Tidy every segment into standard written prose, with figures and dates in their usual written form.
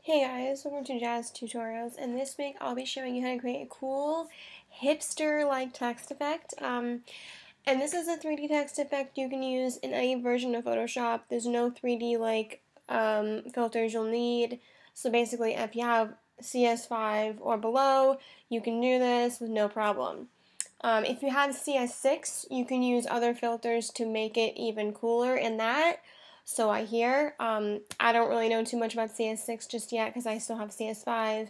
Hey guys, welcome to JazzedTutorials, and this week I'll be showing you how to create a cool hipster-like text effect. And this is a 3D text effect you can use in any version of Photoshop. There's no 3D filters you'll need. So basically, if you have CS5 or below, you can do this with no problem. If you have CS6, you can use other filters to make it even cooler in that. So I hear. I don't really know too much about CS6 just yet because I still have CS5.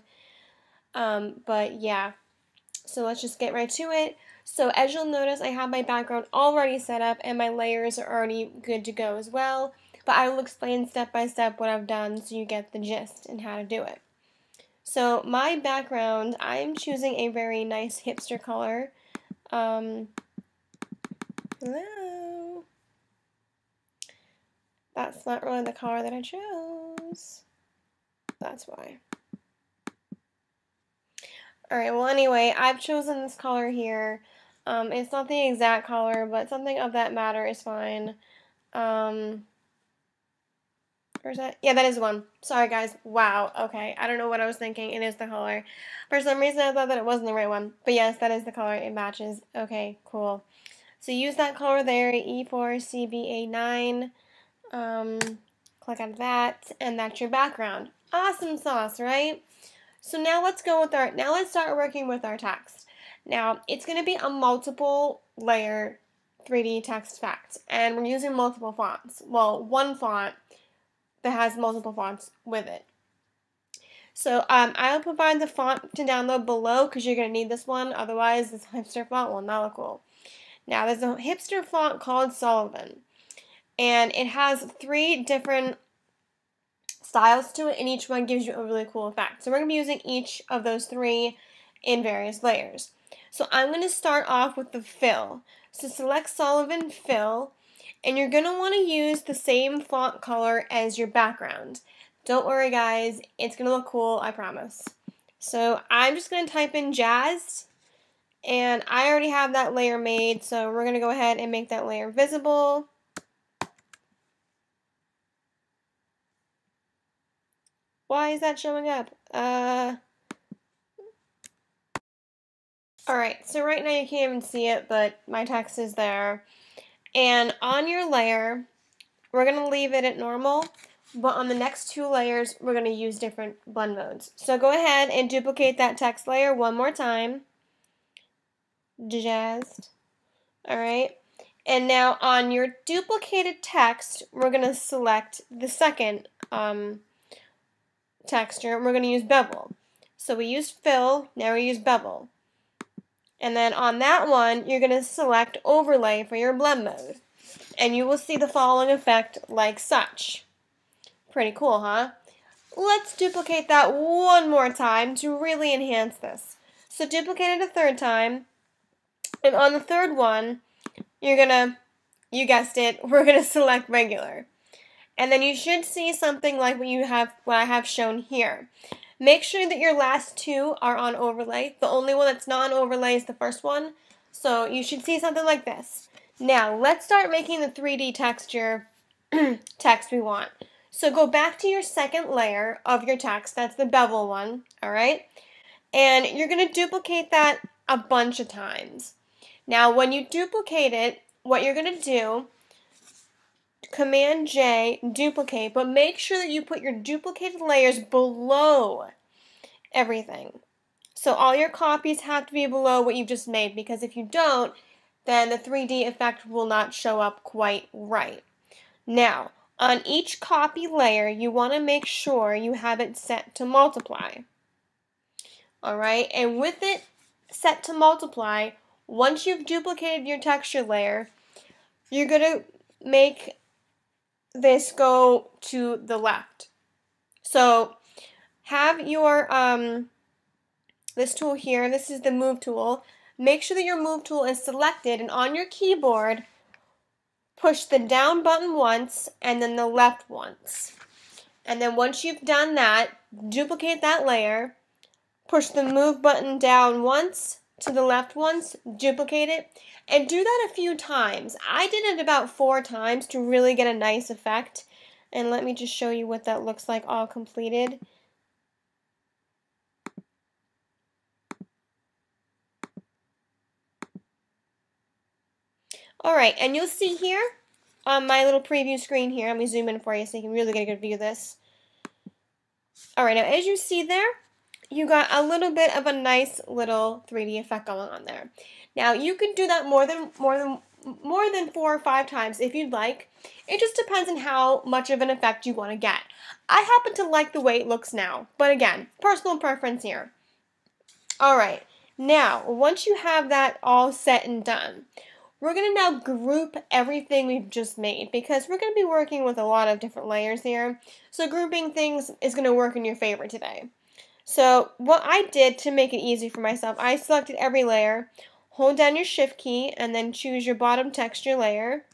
But yeah, so let's just get right to it. So as you'll notice, I have my background already set up and my layers are already good to go as well. But I will explain step by step what I've done so you get the gist and how to do it. So my background, I'm choosing a very nice hipster color. Hello. That's not really the color that I chose. That's why. Alright, well anyway, I've chosen this color here. It's not the exact color, but something of that matter is fine. Where's that? Yeah, that is the one. Sorry guys. Wow, okay. I don't know what I was thinking. It is the color. For some reason I thought that it wasn't the right one. But yes, that is the color. It matches. Okay, cool. So use that color there, E4CBA9. Click on that, and that's your background. Awesome sauce, right? So now let's start working with our text. Now, it's going to be a multiple layer 3D text effect, and we're using multiple fonts. Well, one font that has multiple fonts with it. So I'll provide the font to download below because you're going to need this one, otherwise this hipster font will not look cool. Now, there's a hipster font called Sullivan, and it has 3 different styles to it, and each one gives you a really cool effect. So we're going to be using each of those 3 in various layers. So I'm going to start off with the fill. So select Sullivan Fill, and you're going to want to use the same font color as your background. Don't worry guys, it's going to look cool, I promise. So I'm just going to type in Jazzed, and I already have that layer made, so we're going to go ahead and make that layer visible. Why is that showing up? Alright, so right now you can't even see it, but my text is there. And on your layer, we're going to leave it at normal, but on the next 2 layers, we're going to use different blend modes. So go ahead and duplicate that text layer one more time. Jazzed. Alright. And now on your duplicated text, we're going to select the second texture, and we're going to use bevel. So we used fill, now we use bevel. And then on that one, you're going to select overlay for your blend mode. And you will see the following effect like such. Pretty cool, huh? Let's duplicate that one more time to really enhance this. So duplicate it a 3rd time. And on the 3rd one, you're going to, you guessed it, we're going to select regular. And then you should see something like what I have shown here. Make sure that your last 2 are on overlay. The only one that's not on overlay is the first one. So you should see something like this. Now, let's start making the 3D texture text we want. So go back to your second layer of your text. That's the bevel one, alright? And you're going to duplicate that a bunch of times. Now, when you duplicate it, what you're going to do, Command J, duplicate, but make sure that you put your duplicated layers below everything. So all your copies have to be below what you've just made, because if you don't, then the 3D effect will not show up quite right. Now, on each copy layer, you want to make sure you have it set to multiply. Alright, and with it set to multiply, once you've duplicated your texture layer, you're going to make this go to the left. So have your this tool here, this is the move tool. Make sure that your move tool is selected, and on your keyboard push the down button once and then the left once. And then once you've done that, duplicate that layer, push the move button down once, to the left once, duplicate it, and do that a few times. I did it about 4 times to really get a nice effect. And let me just show you what that looks like all completed. Alright, and you'll see here on my little preview screen here, let me zoom in for you so you can really get a good view of this. Alright, now as you see there, you got a little bit of a nice little 3D effect going on there. Now you can do that more than 4 or 5 times if you'd like. It just depends on how much of an effect you want to get. I happen to like the way it looks now, but again, personal preference here. Alright, now once you have that all set and done, we're going to now group everything we've just made because we're going to be working with a lot of different layers here. So grouping things is going to work in your favor today. So what I did to make it easy for myself, I selected every layer, hold down your shift key, and then choose your bottom texture layer.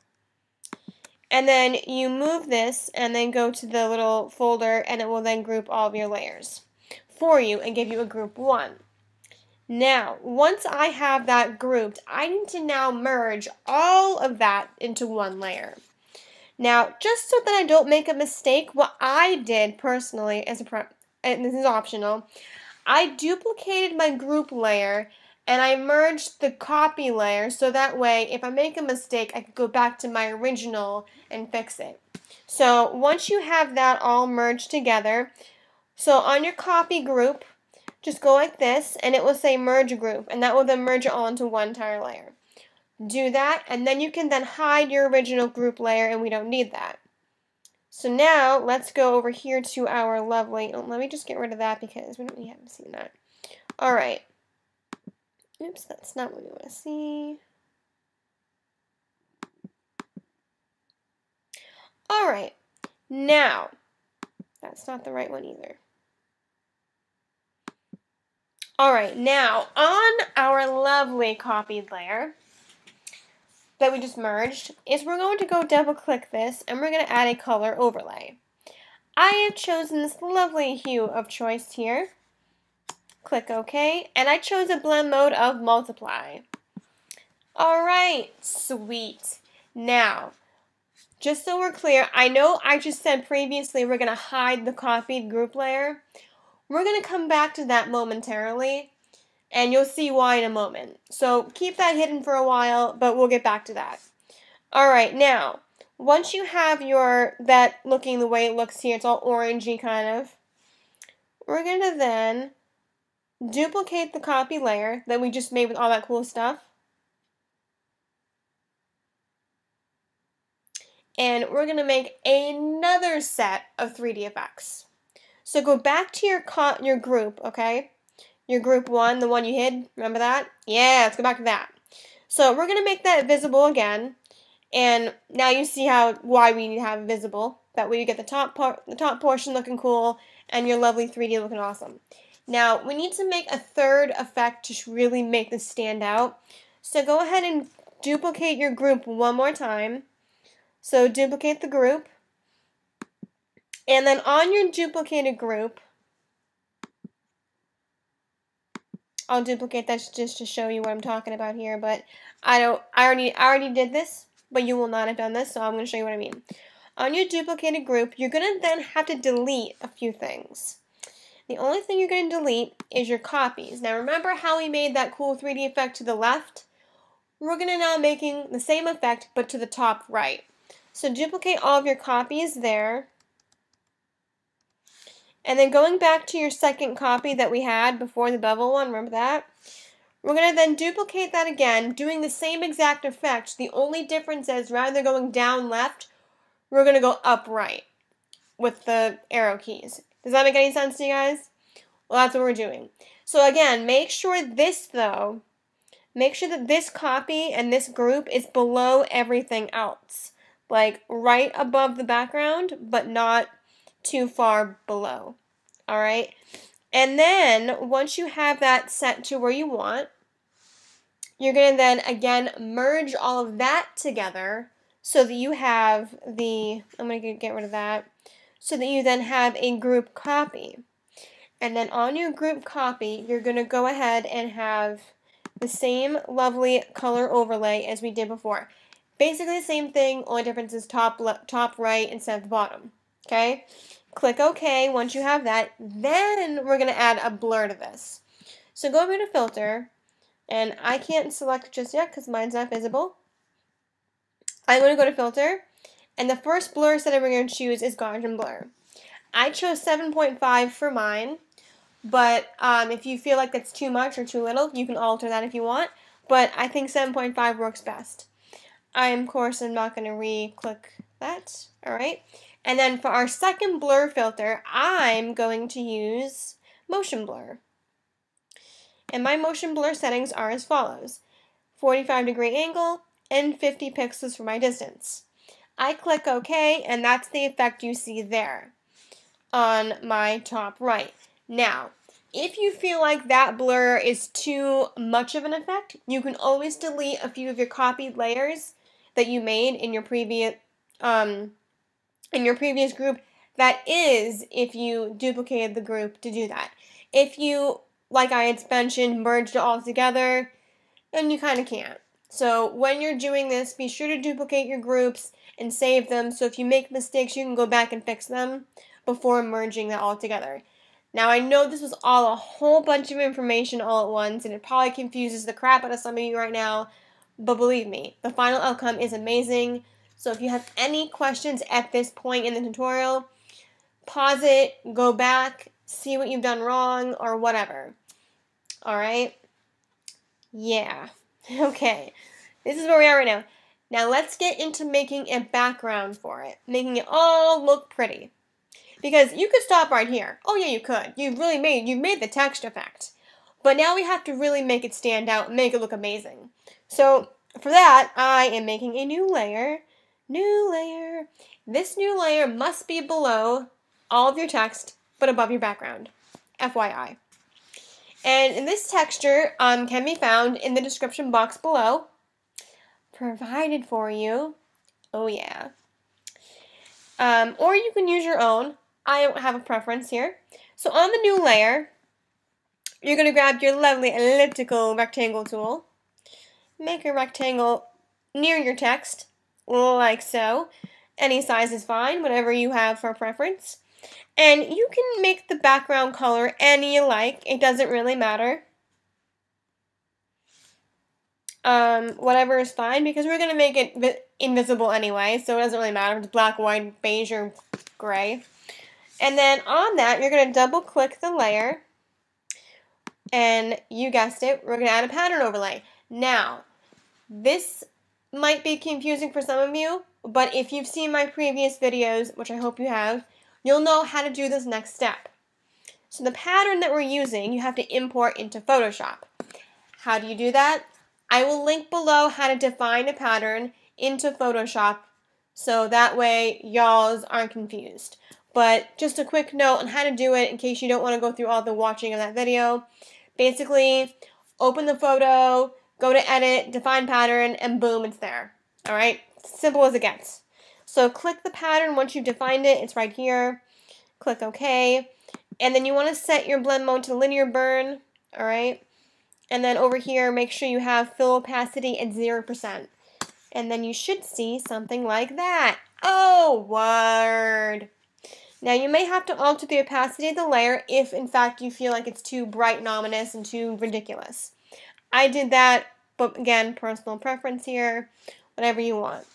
And then you move this and then go to the little folder and it will then group all of your layers for you and give you a group 1. Now, once I have that grouped, I need to now merge all of that into one layer. Now, just so that I don't make a mistake, what I did personally, and this is optional, I duplicated my group layer and I merged the copy layer so that way if I make a mistake, I could go back to my original and fix it. So once you have that all merged together, so on your copy group, just go like this, and it will say merge group, and that will then merge it all into one entire layer. Do that, and then you can then hide your original group layer, and we don't need that. So now, let's go over here to our lovely, let me just get rid of that because we haven't seen that. Alright. Oops, that's not what we want to see. Alright. Now, that's not the right one either. Alright, now on our lovely copied layer that we just merged is we're going to go double click this and we're going to add a color overlay. I have chosen this lovely hue of choice here. Click OK, and I chose a blend mode of multiply. Alright, sweet. Now, just so we're clear, I know I just said previously we're going to hide the copied group layer. We're going to come back to that momentarily, and you'll see why in a moment. So keep that hidden for a while, but we'll get back to that. Alright, now, once you have that looking the way it looks here, it's all orangey kind of, we're going to then duplicate the copy layer that we just made with all that cool stuff. And we're going to make another set of 3D effects. So go back to your group, okay? Your group 1, the one you hid, remember that? Yeah, let's go back to that. So we're going to make that visible again. And now you see why we need to have it visible. That way you get the top portion looking cool and your lovely 3D looking awesome. Now, we need to make a third effect to really make this stand out. So go ahead and duplicate your group one more time. So duplicate the group. And then on your duplicated group, I'll duplicate that just to show you what I'm talking about here, but I already did this, but you will not have done this, so I'm going to show you what I mean. On your duplicated group, you're going to then have to delete a few things. The only thing you're going to delete is your copies. Now remember how we made that cool 3D effect to the left? We're going to now making the same effect, but to the top right. So duplicate all of your copies there. And then going back to your second copy that we had before the bevel one, remember that? We're going to then duplicate that again, doing the same exact effect. The only difference is rather than going down left, we're going to go up right with the arrow keys. Does that make any sense to you guys? Well, that's what we're doing. So again, make sure that this copy and this group is below everything else. Like right above the background, but not too far below. Alright? And then, once you have that set to where you want, you're going to then, again, merge all of that together so that you have I'm going to get rid of that, so that you then have a group copy. And then on your group copy, you're going to go ahead and have the same lovely color overlay as we did before. Basically the same thing, only difference is top right instead of the bottom. Okay? Click OK once you have that. Then we're going to add a blur to this. So go over to Filter, and I can't select just yet because mine's not visible. I'm going to go to Filter, and the first blur setting we're going to choose is Gaussian Blur. I chose 7.5 for mine, but if you feel like that's too much or too little, you can alter that if you want, but I think 7.5 works best. Of course, I'm not going to re-click that, alright? And then for our second blur filter, I'm going to use Motion Blur. And my Motion Blur settings are as follows: 45-degree angle and 50 pixels for my distance. I click OK, and that's the effect you see there on my top right. Now, if you feel like that blur is too much of an effect, you can always delete a few of your copied layers that you made in your previous group. That is, if you duplicated the group to do that. If you, like I had mentioned, merged it all together, then you kind of can't. So when you're doing this, be sure to duplicate your groups and save them, so if you make mistakes, you can go back and fix them before merging that all together. Now, I know this was all a whole bunch of information all at once, and it probably confuses the crap out of some of you right now, but believe me, the final outcome is amazing. So if you have any questions at this point in the tutorial, pause it, go back, see what you've done wrong, or whatever. Alright? Yeah. Okay. This is where we are right now. Now let's get into making a background for it, making it all look pretty. Because you could stop right here. Oh yeah, you could. You've made the text effect. But now we have to really make it stand out and make it look amazing. So for that, I am making a new layer. New layer. This new layer must be below all of your text, but above your background. FYI. And this texture can be found in the description box below. Provided for you. Oh yeah. Or you can use your own. I don't have a preference here. So on the new layer, you're going to grab your lovely elliptical rectangle tool. Make a rectangle near your text, like so. Any size is fine, whatever you have for preference. And you can make the background color any you like. It doesn't really matter. Whatever is fine, because we're going to make it invisible anyway, so it doesn't really matter if it's black, white, beige, or gray. And then on that, you're going to double click the layer, and you guessed it, we're going to add a pattern overlay. Now, this might be confusing for some of you, but if you've seen my previous videos, which I hope you have, you'll know how to do this next step. So the pattern that we're using, you have to import into Photoshop. How do you do that? I will link below how to define a pattern into Photoshop, so that way y'all aren't confused. But just a quick note on how to do it in case you don't want to go through all the watching of that video. Basically, open the photo, go to edit, define pattern, and boom, it's there. Alright? Simple as it gets. So click the pattern once you've defined it. It's right here. Click OK. And then you want to set your blend mode to linear burn. Alright? And then over here, make sure you have fill opacity at 0%. And then you should see something like that. Oh, word! Now you may have to alter the opacity of the layer if in fact you feel like it's too bright and ominous and too ridiculous. I did that, but again, personal preference here, whatever you want.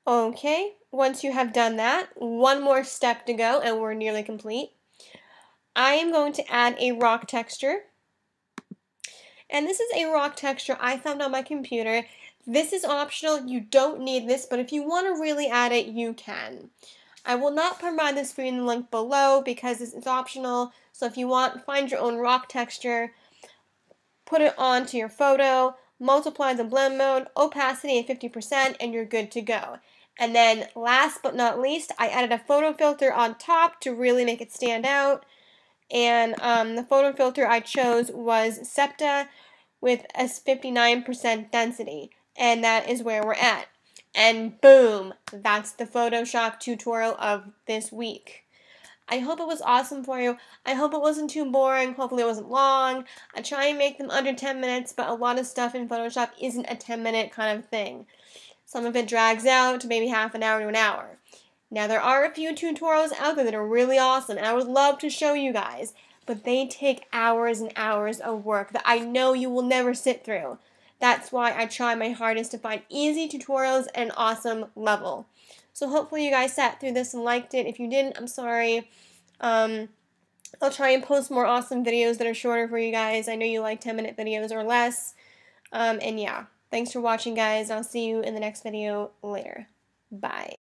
Okay, once you have done that, one more step to go and we're nearly complete. I am going to add a rock texture. And this is a rock texture I found on my computer. This is optional, you don't need this, but if you want to really add it, you can. I will not provide this for you in the link below because it's optional, so if you want, find your own rock texture, put it onto your photo, multiply the blend mode, opacity at 50%, and you're good to go. And then last but not least, I added a photo filter on top to really make it stand out. And the photo filter I chose was Septa with a 59% density. And that is where we're at. And boom, that's the Photoshop tutorial of this week. I hope it was awesome for you. I hope it wasn't too boring. Hopefully it wasn't long. I try and make them under 10 minutes, but a lot of stuff in Photoshop isn't a 10-minute kind of thing. Some of it drags out to maybe half an hour to an hour. Now there are a few tutorials out there that are really awesome, and I would love to show you guys, but they take hours and hours of work that I know you will never sit through. That's why I try my hardest to find easy tutorials and an awesome level. So hopefully you guys sat through this and liked it. If you didn't, I'm sorry. I'll try and post more awesome videos that are shorter for you guys. I know you like 10-minute videos or less. And yeah, thanks for watching, guys. I'll see you in the next video later. Bye.